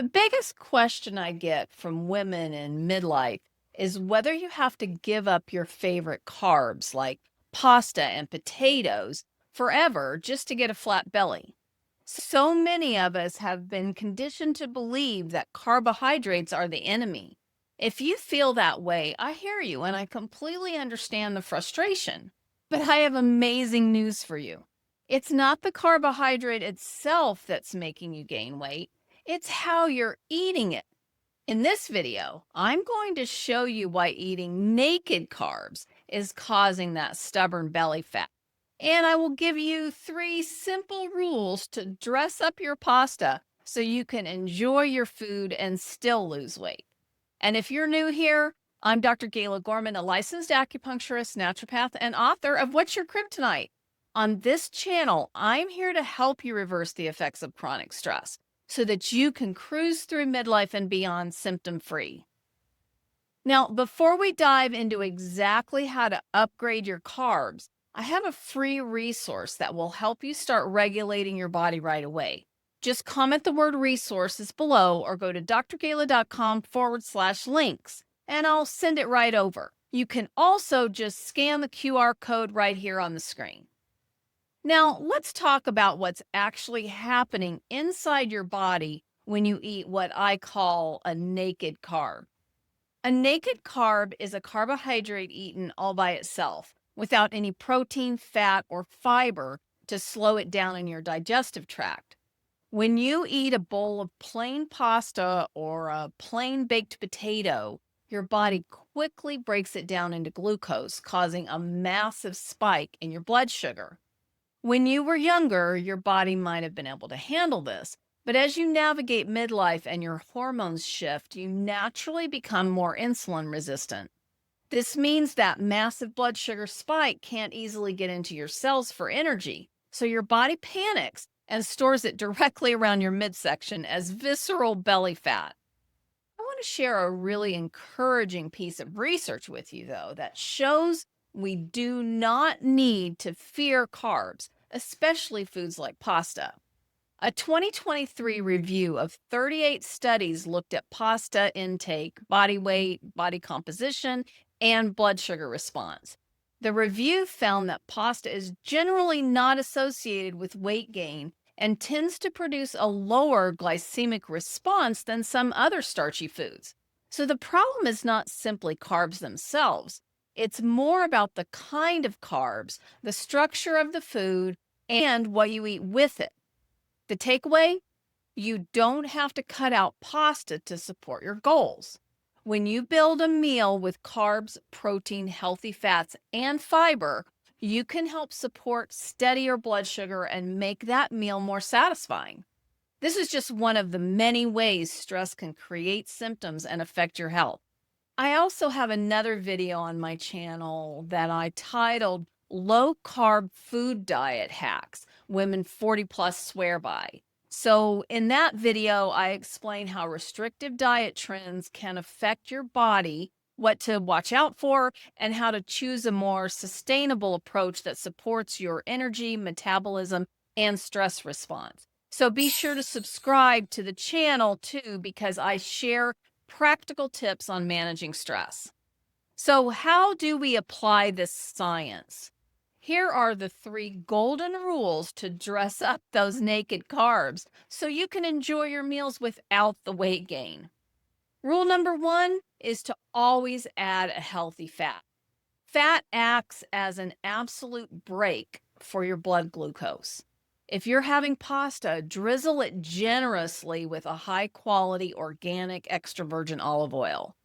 The biggest question I get from women in midlife is whether you have to give up your favorite carbs like pasta and potatoes forever just to get a flat belly. So many of us have been conditioned to believe that carbohydrates are the enemy. If you feel that way, I hear you and I completely understand the frustration. But I have amazing news for you. It's not the carbohydrate itself that's making you gain weight. It's how you're eating it. In this video, I'm going to show you why eating naked carbs is causing that stubborn belly fat. And I will give you 3 simple rules to dress up your pasta so you can enjoy your food and still lose weight. And if you're new here, I'm Dr. Gayla Gorman, a licensed acupuncturist, naturopath, and author of What's Your Kryptonite? On this channel, I'm here to help you reverse the effects of chronic stress so that you can cruise through midlife and beyond symptom-free. Now, before we dive into exactly how to upgrade your carbs, I have a free resource that will help you start regulating your body right away. Just comment the word resources below or go to drgayla.com/links and I'll send it right over. You can also just scan the QR code right here on the screen. Now, let's talk about what's actually happening inside your body when you eat what I call a naked carb. A naked carb is a carbohydrate eaten all by itself, without any protein, fat, or fiber to slow it down in your digestive tract. When you eat a bowl of plain pasta or a plain baked potato, your body quickly breaks it down into glucose, causing a massive spike in your blood sugar. When you were younger, your body might have been able to handle this, but as you navigate midlife and your hormones shift, you naturally become more insulin resistant. This means that massive blood sugar spike can't easily get into your cells for energy, so your body panics and stores it directly around your midsection as visceral belly fat. I want to share a really encouraging piece of research with you, though, that shows we do not need to fear carbs, especially foods like pasta. A 2023 review of 38 studies looked at pasta intake, body weight, body composition, and blood sugar response. The review found that pasta is generally not associated with weight gain and tends to produce a lower glycemic response than some other starchy foods. So the problem is not simply carbs themselves. It's more about the kind of carbs, the structure of the food, and what you eat with it. The takeaway? You don't have to cut out pasta to support your goals. When you build a meal with carbs, protein, healthy fats, and fiber, you can help support steadier blood sugar and make that meal more satisfying. This is just one of the many ways stress can create symptoms and affect your health. I also have another video on my channel that I titled Low Carb Food Diet Hacks Women 40 Plus Swear By. So, in that video, I explain how restrictive diet trends can affect your body, what to watch out for, and how to choose a more sustainable approach that supports your energy, metabolism, and stress response. So, be sure to subscribe to the channel too, because I share practical tips on managing stress. So, how do we apply this science? Here are the 3 golden rules to dress up those naked carbs so you can enjoy your meals without the weight gain. Rule number 1 is to always add a healthy fat. Fat acts as an absolute brake for your blood glucose. If you're having pasta, drizzle it generously with a high quality organic extra virgin olive oil.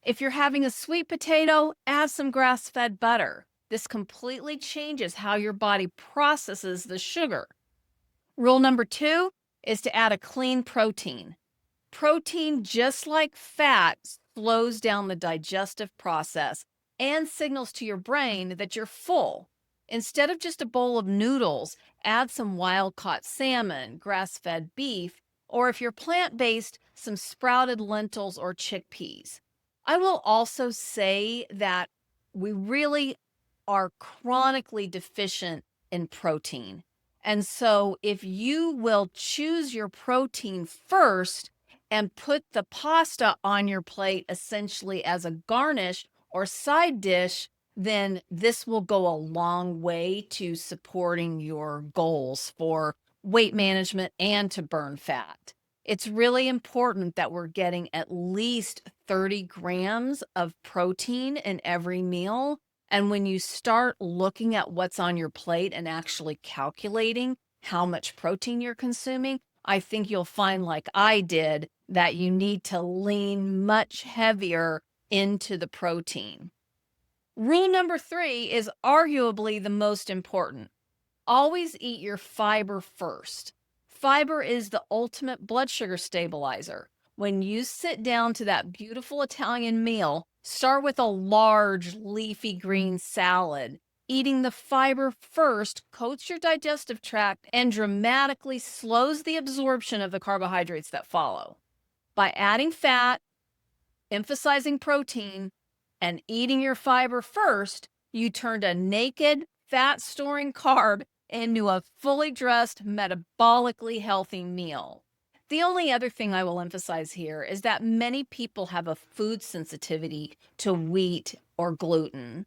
If you're having a sweet potato, add some grass-fed butter. This completely changes how your body processes the sugar. Rule number 2 is to add a clean protein. Protein, just like fat, slows down the digestive process and signals to your brain that you're full. Instead of just a bowl of noodles, add some wild-caught salmon, grass-fed beef, or if you're plant-based, some sprouted lentils or chickpeas. I will also say that we really are chronically deficient in protein. And so if you will choose your protein first and put the pasta on your plate essentially as a garnish or side dish, then this will go a long way to supporting your goals for weight management and to burn fat. It's really important that we're getting at least 30 grams of protein in every meal. And when you start looking at what's on your plate and actually calculating how much protein you're consuming, I think you'll find, like I did, that you need to lean much heavier into the protein. Rule number 3 is arguably the most important. Always eat your fiber first. Fiber is the ultimate blood sugar stabilizer. When you sit down to that beautiful Italian meal, start with a large leafy green salad. Eating the fiber first coats your digestive tract and dramatically slows the absorption of the carbohydrates that follow. By adding fat, emphasizing protein, and eating your fiber first, you turned a naked, fat storing carb into a fully dressed, metabolically healthy meal. The only other thing I will emphasize here is that many people have a food sensitivity to wheat or gluten,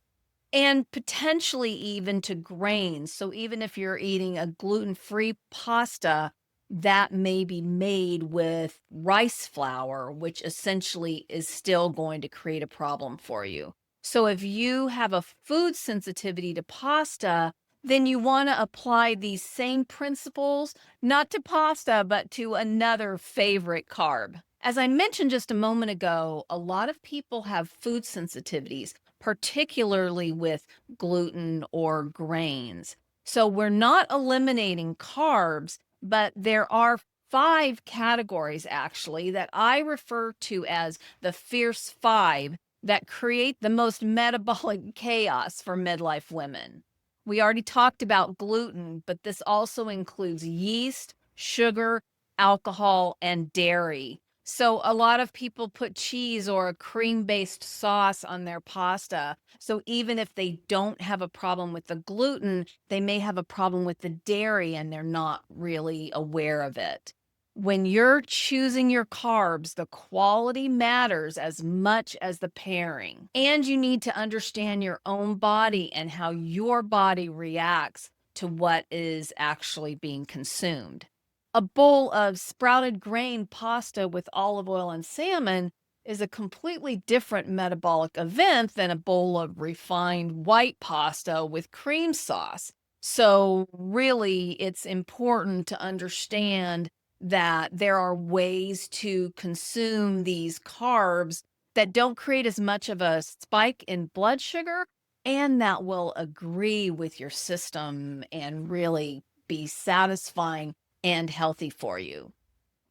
and potentially even to grains. So even if you're eating a gluten-free pasta, that may be made with rice flour, which essentially is still going to create a problem for you. So if you have a food sensitivity to pasta, then you want to apply these same principles, not to pasta, but to another favorite carb. As I mentioned just a moment ago, a lot of people have food sensitivities, particularly with gluten or grains. So we're not eliminating carbs, but there are 5 categories actually that I refer to as the fierce 5 that create the most metabolic chaos for midlife women. We already talked about gluten, but this also includes yeast, sugar, alcohol, and dairy. So a lot of people put cheese or a cream-based sauce on their pasta. So even if they don't have a problem with the gluten, they may have a problem with the dairy and they're not really aware of it. When you're choosing your carbs, the quality matters as much as the pairing. And you need to understand your own body and how your body reacts to what is actually being consumed. A bowl of sprouted grain pasta with olive oil and salmon is a completely different metabolic event than a bowl of refined white pasta with cream sauce. So, really, it's important to understand that there are ways to consume these carbs that don't create as much of a spike in blood sugar and that will agree with your system and really be satisfying and healthy for you.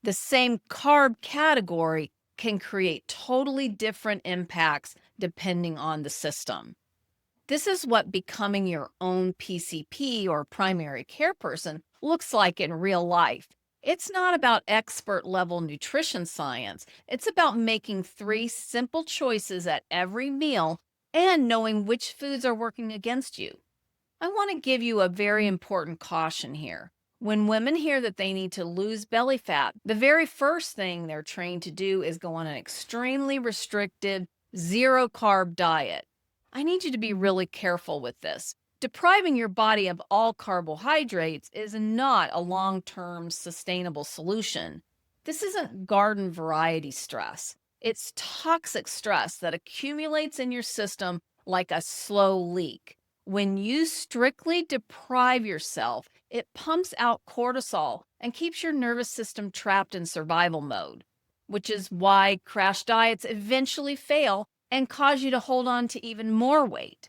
The same carb category can create totally different impacts depending on the system. This is what becoming your own PCP or primary care person looks like in real life. It's not about expert level nutrition science. It's about making 3 simple choices at every meal and knowing which foods are working against you. I want to give you a very important caution here. When women hear that they need to lose belly fat, the very first thing they're trained to do is go on an extremely restricted, zero carb diet. I need you to be really careful with this. Depriving your body of all carbohydrates is not a long term sustainable solution. This isn't garden variety stress, it's toxic stress that accumulates in your system like a slow leak. When you strictly deprive yourself, it pumps out cortisol and keeps your nervous system trapped in survival mode, which is why crash diets eventually fail and cause you to hold on to even more weight.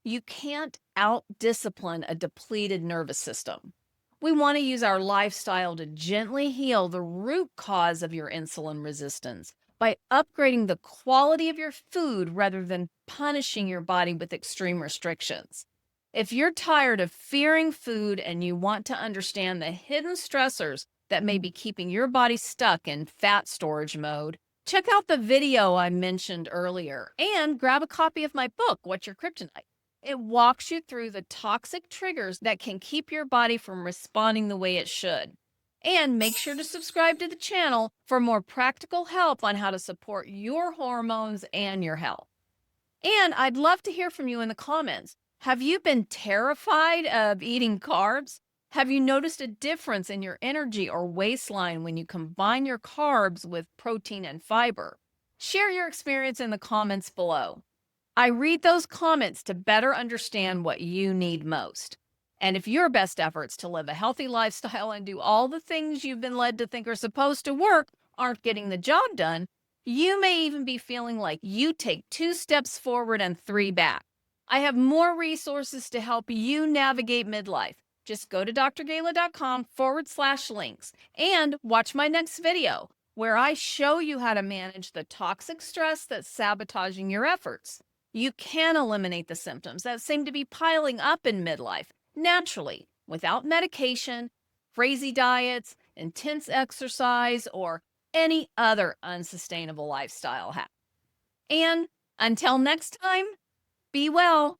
You can't out-discipline a depleted nervous system. We want to use our lifestyle to gently heal the root cause of your insulin resistance by upgrading the quality of your food rather than punishing your body with extreme restrictions. If you're tired of fearing food and you want to understand the hidden stressors that may be keeping your body stuck in fat storage mode, check out the video I mentioned earlier and grab a copy of my book, What's Your Kryptonite? It walks you through the toxic triggers that can keep your body from responding the way it should. And make sure to subscribe to the channel for more practical help on how to support your hormones and your health. And I'd love to hear from you in the comments. Have you been terrified of eating carbs? Have you noticed a difference in your energy or waistline when you combine your carbs with protein and fiber? Share your experience in the comments below. I read those comments to better understand what you need most. And if your best efforts to live a healthy lifestyle and do all the things you've been led to think are supposed to work aren't getting the job done, you may even be feeling like you take 2 steps forward and 3 back. I have more resources to help you navigate midlife. Just go to drgala.com/links and watch my next video where I show you how to manage the toxic stress that's sabotaging your efforts. You can eliminate the symptoms that seem to be piling up in midlife naturally without medication, crazy diets, intense exercise, or any other unsustainable lifestyle hack. And until next time, be well.